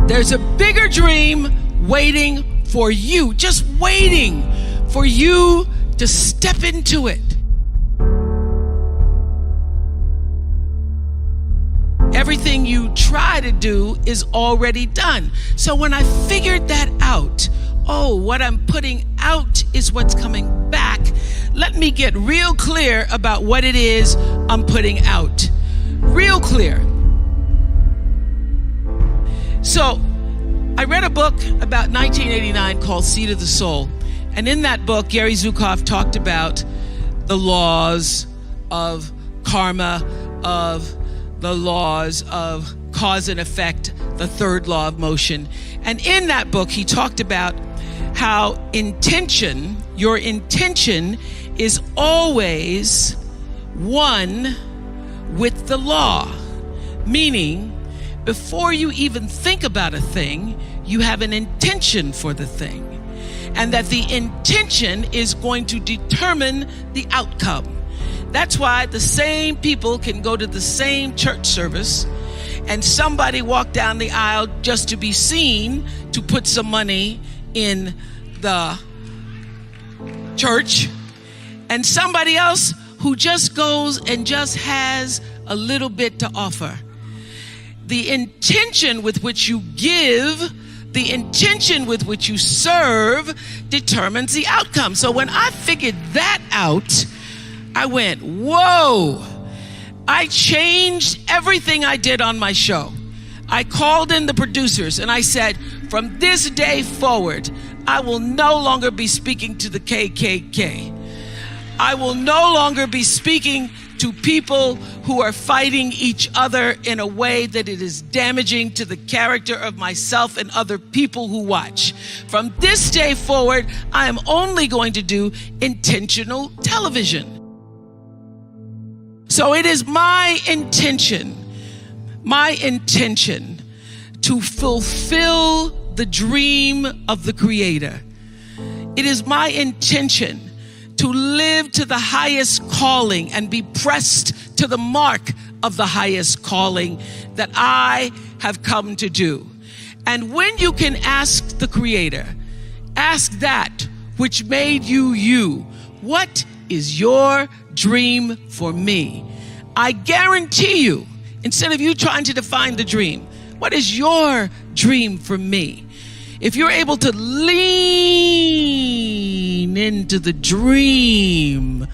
There's a bigger dream waiting for you, just waiting for you to step into it. Everything you try to do is already done. So when I figured that out, what I'm putting out is what's coming back. Let me get real clear about what it is I'm putting out. Real clear. So I read a book about 1989 called Seed of the Soul. And in that book, Gary Zukav talked about the laws of karma, of the laws of cause and effect, the third law of motion. And in that book, he talked about how your intention is always one with the law. Meaning, before you even think about a thing, you have an intention for the thing. And that the intention is going to determine the outcome. That's why the same people can go to the same church service and somebody walk down the aisle just to be seen to put some money in the church, and somebody else who just goes and just has a little bit to offer. The intention with which you give, the intention with which you serve determines the outcome. So when I figured that out, I went, whoa. I changed everything I did on my show. I called in the producers and I said, from this day forward, I will no longer be speaking to the KKK. I will no longer be speaking to people who are fighting each other in a way that it is damaging to the character of myself and other people who watch. From this day forward, I am only going to do intentional television. So it is my intention to fulfill the dream of the Creator. It is my intention to live to the highest calling and be pressed to the mark of the highest calling that I have come to do. And when you can ask the Creator, ask that which made you you, what is your dream for me? I guarantee you, instead of you trying to define the dream, what is your dream for me? If you're able to lean into the dream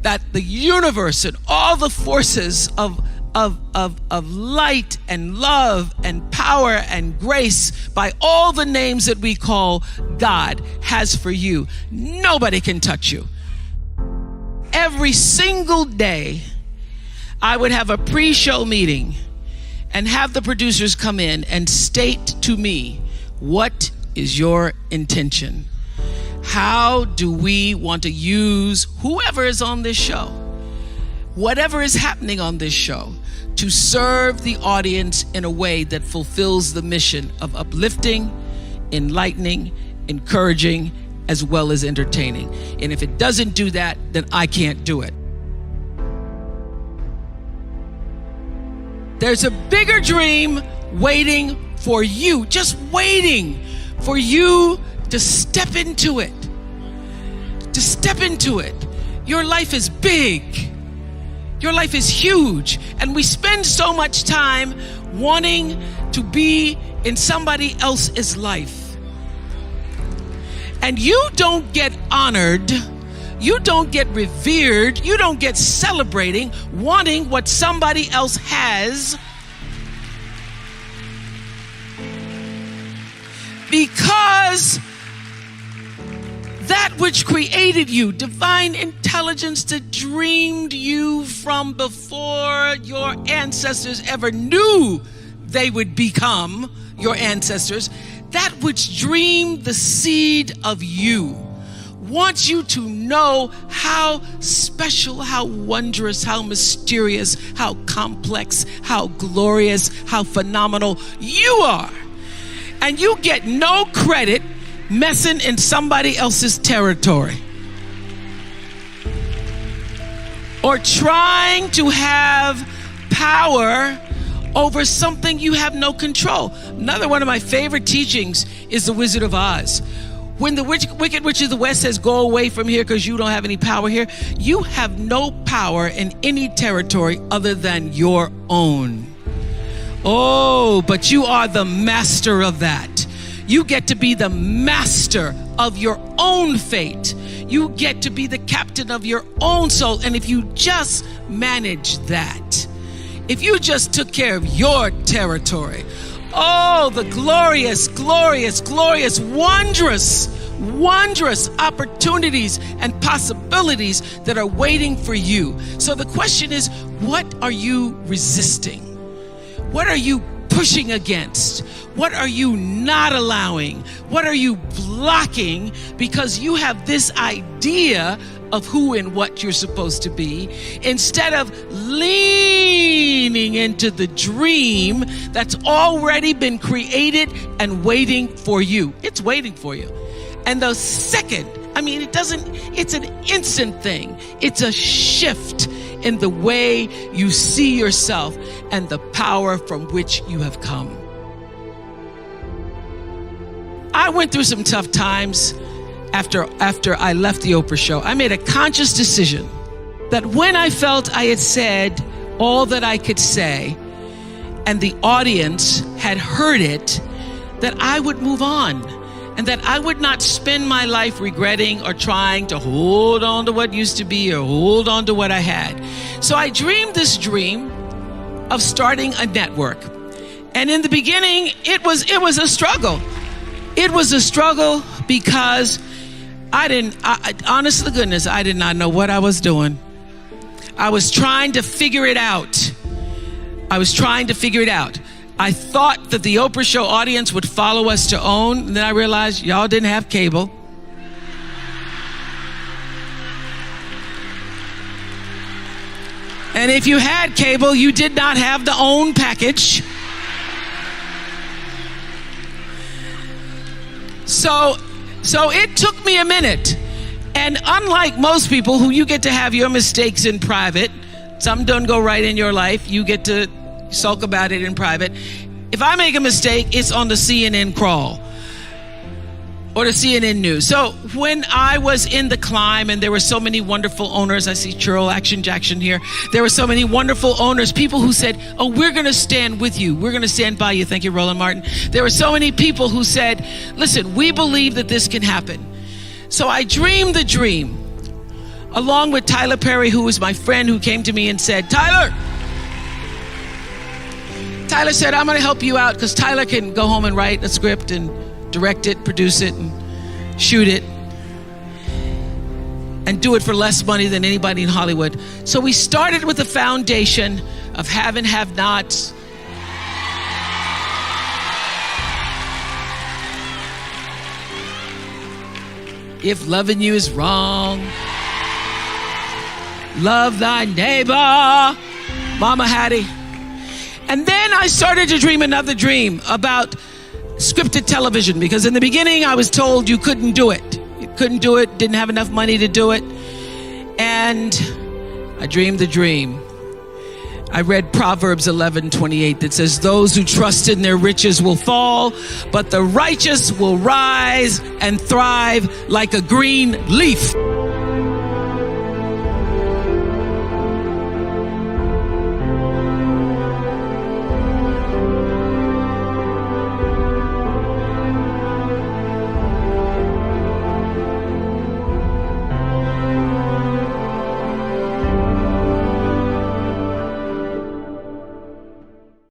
that the universe and all the forces of light and love and power and grace by all the names that we call God has for you, nobody can touch you. Every single day, I would have a pre-show meeting and have the producers come in and state to me, what is your intention? How do we want to use whoever is on this show, whatever is happening on this show, to serve the audience in a way that fulfills the mission of uplifting, enlightening, encouraging, as well as entertaining. And if it doesn't do that, then I can't do it. There's a bigger dream waiting for you, just waiting for you to step into it. To step into it. Your life is big. Your life is huge. And we spend so much time wanting to be in somebody else's life. And you don't get honored, you don't get revered, you don't get celebrating wanting what somebody else has, because that which created you, divine intelligence that dreamed you from before your ancestors ever knew they would become your ancestors, that which dreamed the seed of you, wants you to know how special, how wondrous, how mysterious, how complex, how glorious, how phenomenal you are. And you get no credit messing in somebody else's territory or trying to have power over something you have no control. Another one of my favorite teachings is The Wizard of Oz. When the Wicked Witch of the West says, go away from here because you don't have any power here, you have no power in any territory other than your own. Oh, but you are the master of that. You get to be the master of your own fate. You get to be the captain of your own soul. And if you just manage that, if you just took care of your territory, oh, the glorious, glorious, glorious, wondrous, wondrous opportunities and possibilities that are waiting for you. So the question is, what are you resisting? What are you pushing against? What are you not allowing? What are you blocking because you have this idea of who and what you're supposed to be, instead of leaning into the dream that's already been created and waiting for you? It's waiting for you. And the second, it's an instant thing. It's a shift in the way you see yourself and the power from which you have come. I went through some tough times after I left the Oprah show. I made a conscious decision that when I felt I had said all that I could say and the audience had heard it, that I would move on and that I would not spend my life regretting or trying to hold on to what used to be or hold on to what I had. So I dreamed this dream of starting a network. And in the beginning, it was a struggle. It was a struggle because honest to goodness, I did not know what I was doing. I was trying to figure it out. I thought that the Oprah show audience would follow us to OWN. And then I realized y'all didn't have cable. And if you had cable, you did not have the OWN package. So it took me a minute. And unlike most people who you get to have your mistakes in private, some don't go right in your life, you get to sulk about it in private. If I make a mistake, it's on the CNN crawl or the CNN news. So when I was in the climb and there were so many wonderful owners, I see Churl Action Jackson here. There were so many wonderful owners, people who said, oh, we're going to stand with you. We're going to stand by you. Thank you, Roland Martin. There were so many people who said, listen, we believe that this can happen. So I dreamed the dream along with Tyler Perry, who was my friend, who came to me and said, Tyler said, I'm going to help you out because Tyler can go home and write a script and direct it, produce it, and shoot it, and do it for less money than anybody in Hollywood. So we started with a foundation of have and have nots. If loving you is wrong, love thy neighbor, Mama Hattie. And then I started to dream another dream about scripted television, because in the beginning I was told you couldn't do it. You couldn't do it, didn't have enough money to do it. And I dreamed the dream. I read Proverbs 11:28 that says, those who trust in their riches will fall, but the righteous will rise and thrive like a green leaf.